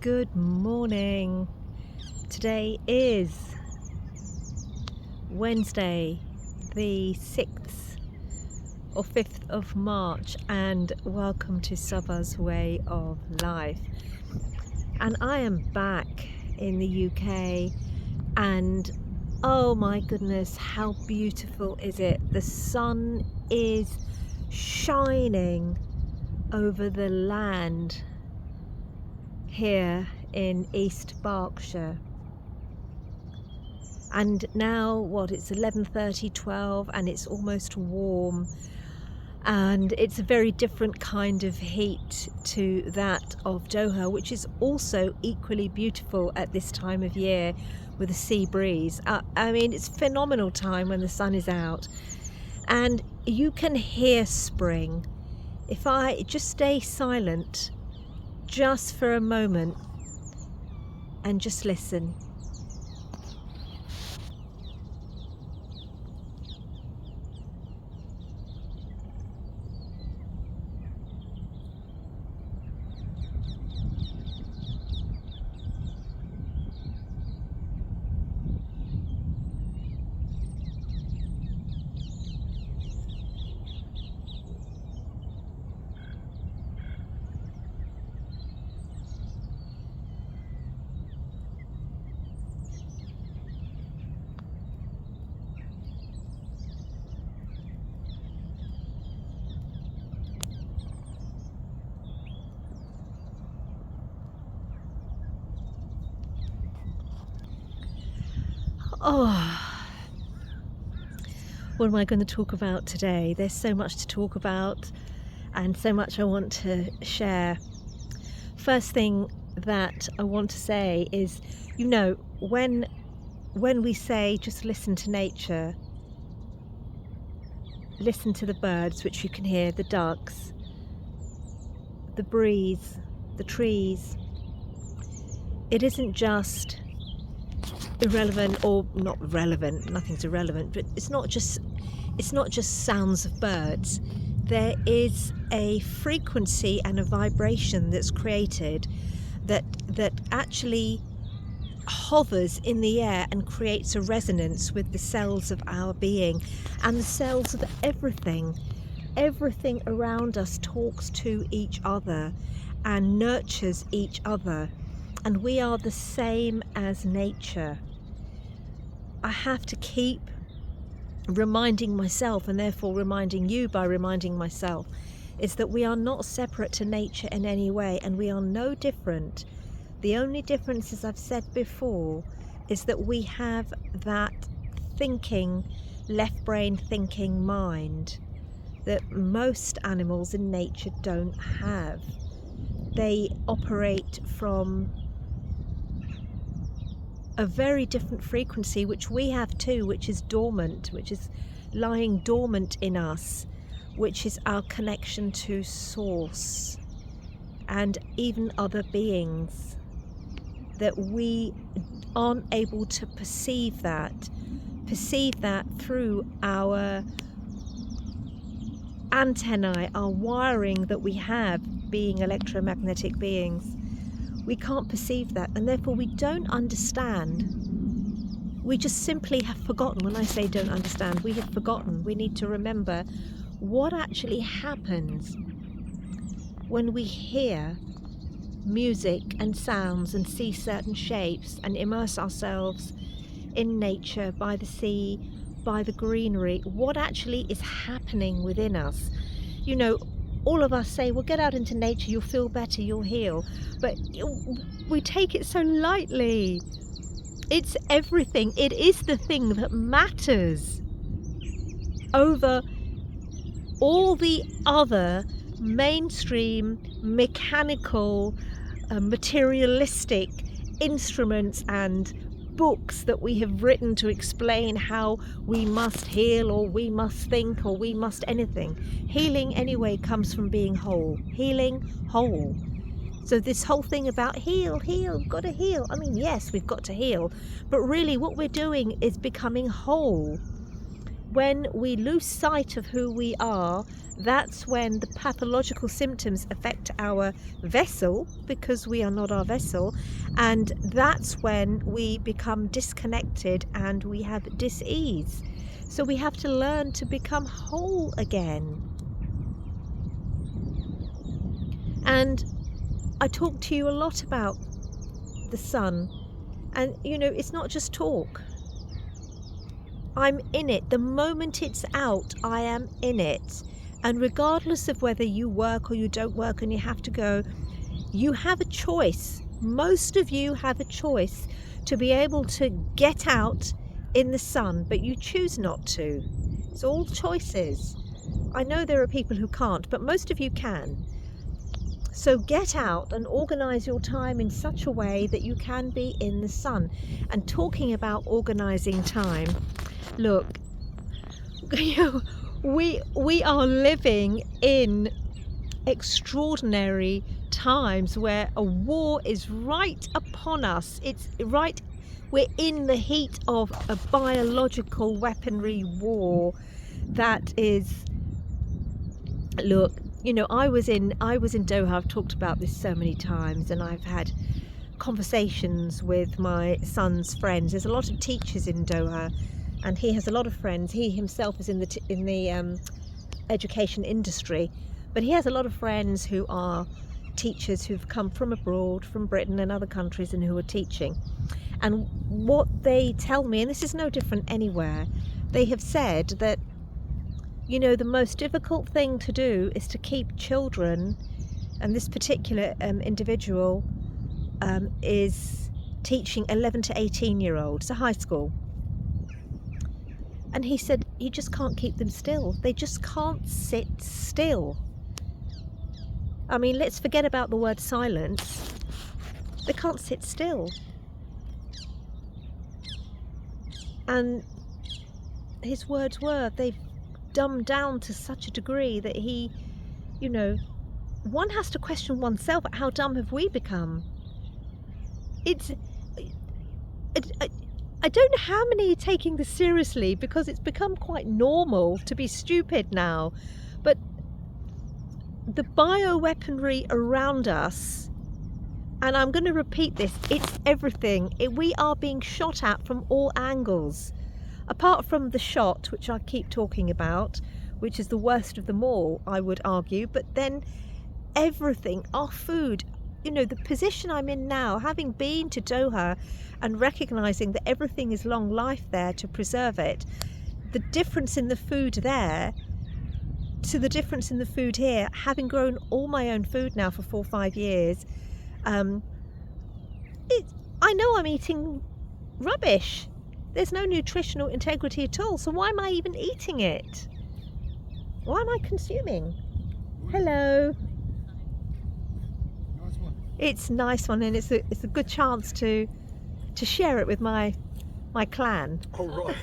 Good morning. Today is Wednesday, the 6th or 5th of March, and welcome to Saba's Way of Life. And I am back in the UK, and oh my goodness, how beautiful is it? The sun is shining over the land here in East Berkshire. And now it's 11:30, 12, and it's almost warm, and it's a very different kind of heat to that of Doha, which is also equally beautiful at this time of year with a sea breeze. I mean, it's a phenomenal time when the sun is out and you can hear spring. If I just stay silent just for a moment and just listen. Oh, what am I going to talk about today? There's so much to talk about and so much I want to share. First thing that I want to say is, when we say just listen to nature, listen to the birds, which you can hear, the ducks, the breeze, the trees, it isn't just irrelevant or not relevant, nothing's irrelevant, but it's not just sounds of birds. There is a frequency and a vibration that's created that actually hovers in the air and creates a resonance with the cells of our being and the cells of everything around us. Talks to each other and nurtures each other, and we are the same as nature. I have to keep reminding myself, and therefore reminding you by reminding myself, is that we are not separate to nature in any way, and we are no different. The only difference, as I've said before, is that we have that thinking, left brain thinking mind that most animals in nature don't have. They operate from a very different frequency, which we have too, which is dormant, which is lying dormant in us, which is our connection to source and even other beings, that we aren't able to perceive that through our antennae, our wiring that we have, being electromagnetic beings. We can't perceive that, and therefore we don't understand. We just simply have forgotten. When I say don't understand, we have forgotten. We need to remember what actually happens when we hear music and sounds and see certain shapes and immerse ourselves in nature, by the sea, by the greenery. What actually is happening within us? All of us say, well, get out into nature, you'll feel better, you'll heal. But we take it so lightly. It's everything. It is the thing that matters over all the other mainstream, mechanical, materialistic instruments and books that we have written to explain how we must heal, or we must think, or we must anything. Healing anyway comes from being whole. Healing, whole. So this whole thing about heal, gotta heal. I mean, yes, we've got to heal, but really what we're doing is becoming whole. when we lose sight of who we are, that's when the pathological symptoms affect our vessel, because we are not our vessel, and that's when we become disconnected and we have dis-ease. So we have to learn to become whole again. And I talk to you a lot about the sun, and you know, it's not just talk. I'm in it. The moment it's out, I am in it. And regardless of whether you work or you don't work and you have to go, you have a choice. Most of you have a choice to be able to get out in the sun, but you choose not to. It's all choices. I know there are people who can't, but most of you can. So get out and organise your time in such a way that you can be in the sun. And talking about organising time, look, we are living in extraordinary times where a war is right upon us. We're in the heat of a biological weaponry war that is, look, you know, I was in Doha. I've talked about this so many times, and I've had conversations with my son's friends. There's a lot of teachers in Doha, and he has a lot of friends. He himself is in the education industry, but he has a lot of friends who are teachers who've come from abroad, from Britain and other countries, and who are teaching. And what they tell me, and this is no different anywhere, they have said that, you know, the most difficult thing to do is to keep children, and this particular individual is teaching 11 to 18-year-olds, a high school. And he said you just can't keep them still. They just can't sit still. I mean, let's forget about the word silence. They can't sit still. And his words were, they've dumbed down to such a degree that he, you know, one has to question oneself, how dumb have we become? I don't know how many are taking this seriously, because it's become quite normal to be stupid now. But the bioweaponry around us, and I'm going to repeat this, it's everything. We are being shot at from all angles. Apart from the shot, which I keep talking about, which is the worst of them all, I would argue, but then everything, our food, you know, the position I'm in now, having been to Doha and recognising that everything is long life there to preserve it, the difference in the food there to the difference in the food here, having grown all my own food now for 4 or 5 years, I know I'm eating rubbish. There's no nutritional integrity at all, so why am I even eating it? Why am I consuming? Hello. Nice one. It's a nice one, and it's a good chance to share it with my clan. Oh, right.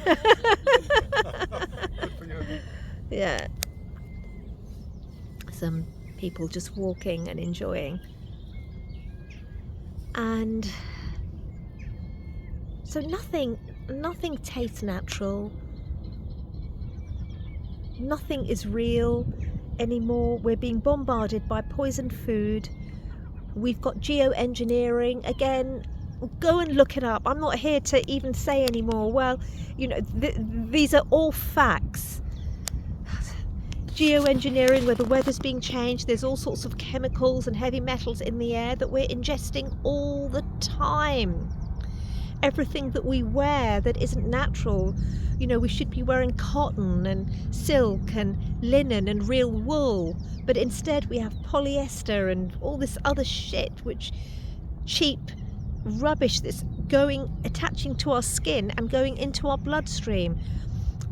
Good for you. Yeah. Some people just walking and enjoying. And so nothing tastes natural. Nothing is real anymore. We're being bombarded by poisoned food. We've got geoengineering again. Go and look it up. I'm not here to even say anymore. Well, you know, these are all facts. Geoengineering, where the weather's being changed, there's all sorts of chemicals and heavy metals in the air that we're ingesting all the time. Everything that we wear that isn't natural, you know, we should be wearing cotton and silk and linen and real wool, but instead we have polyester and all this other shit, which cheap rubbish that's attaching to our skin and going into our bloodstream.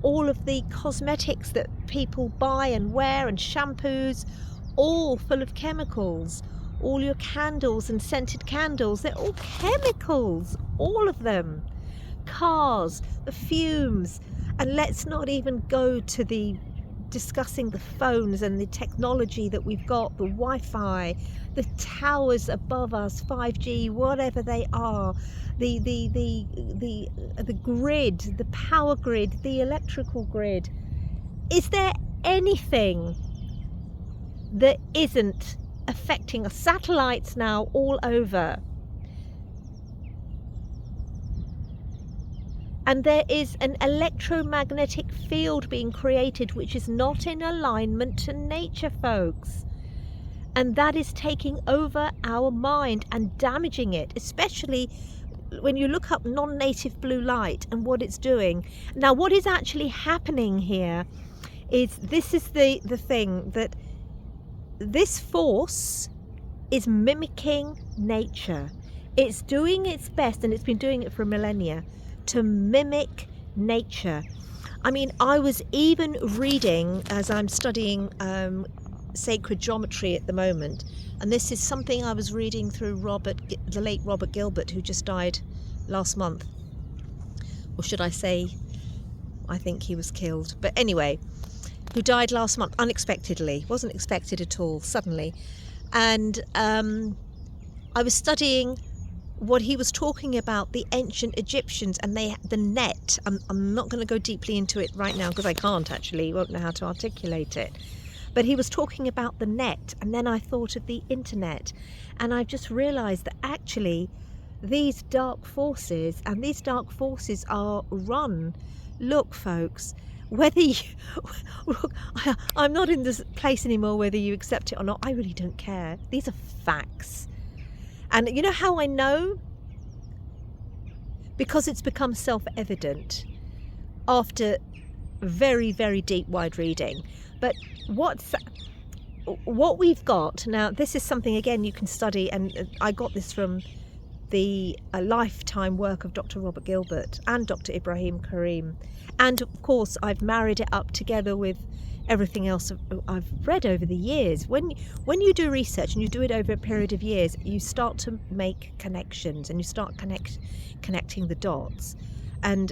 All of the cosmetics that people buy and wear and shampoos, all full of chemicals. All your candles and scented candles, they're all chemicals, all of them. Cars, the fumes, and let's not even go to the discussing the phones and the technology that we've got, the Wi-Fi, the towers above us, 5G, whatever they are, the grid, the power grid, the electrical grid. Is there anything that isn't affecting us? Satellites now all over. And there is an electromagnetic field being created which is not in alignment to nature, folks. And that is taking over our mind and damaging it, especially when you look up non-native blue light and what it's doing. Now, what is actually happening here is, this is the thing, that this force is mimicking nature. It's doing its best, and it's been doing it for millennia, to mimic nature. I mean, I was even reading, as I'm studying sacred geometry at the moment, and this is something I was reading through the late Robert Gilbert, who just died last month. Or should I say, I think he was killed. But anyway, who died last month unexpectedly. Wasn't expected at all, suddenly. And I was studying what he was talking about, the ancient Egyptians and the net. I'm not going to go deeply into it right now because I can't actually, won't know how to articulate it. But he was talking about the net, and then I thought of the internet, and I've just realized that actually these dark forces are run. Look, folks, whether you look, I'm not in this place anymore whether you accept it or not. I really don't care. These are facts. And you know how I know? Because it's become self-evident after very, very deep, wide reading. But what we've got now, this is something, again, you can study, and I got this from the lifetime work of Dr. Robert Gilbert and Dr. Ibrahim Karim. And of course, I've married it up together with everything else I've read over the years. When you do research and you do it over a period of years, you start to make connections, and you start connecting the dots. And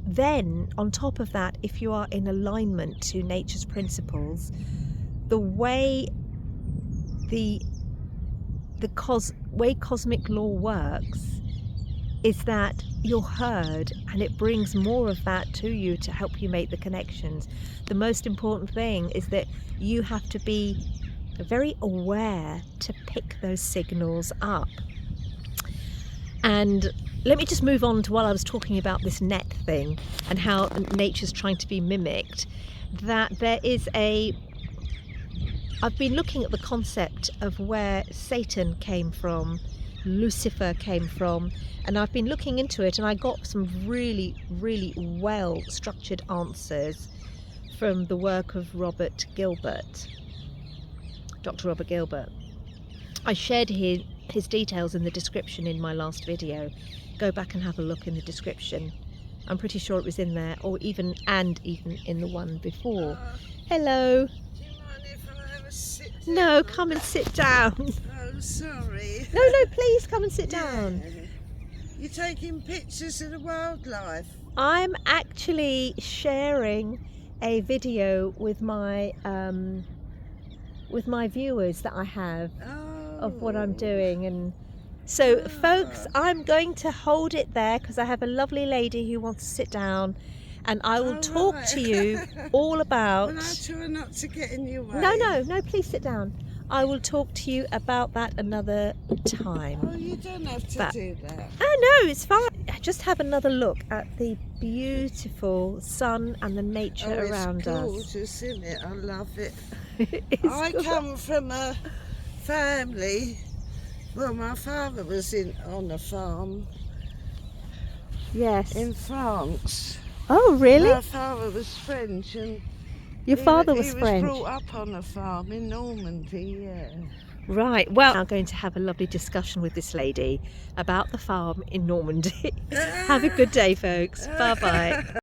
then on top of that, if you are in alignment to nature's principles, the way way cosmic law works is that you're heard, and it brings more of that to you to help you make the connections. The most important thing is that you have to be very aware to pick those signals up. And let me just move on to, while I was talking about this net thing and how nature's trying to be mimicked, that there is I've been looking at the concept of where Satan came from, Lucifer came from, and I've been looking into it, and I got some really, really well structured answers from the work of Robert Gilbert, Dr. Robert Gilbert. I shared his details in the description in my last video. Go back and have a look in the description. I'm pretty sure it was in there, or even in the one before. Hello. Do you mind if I have a sit down? No, come and sit down. Oh, sorry. No, please come and sit down. Yeah. You're taking pictures of the wildlife. I'm actually sharing a video with my viewers that I have of what I'm doing. And so folks, I'm going to hold it there because I have a lovely lady who wants to sit down, and I will talk to you all about... Well, I try not to get in your way. No, please sit down. I will talk to you about that another time. Oh, you don't have to do that. Oh no, it's fine. Just have another look at the beautiful sun and the nature around us. It's gorgeous, isn't it? I love it. I come from a family. Well, my father was on a farm. Yes. In France. Oh, really? My father was French, and your father was French? He was brought up on a farm in Normandy, yeah. Right, well, I'm going to have a lovely discussion with this lady about the farm in Normandy. Have a good day, folks. Bye-bye.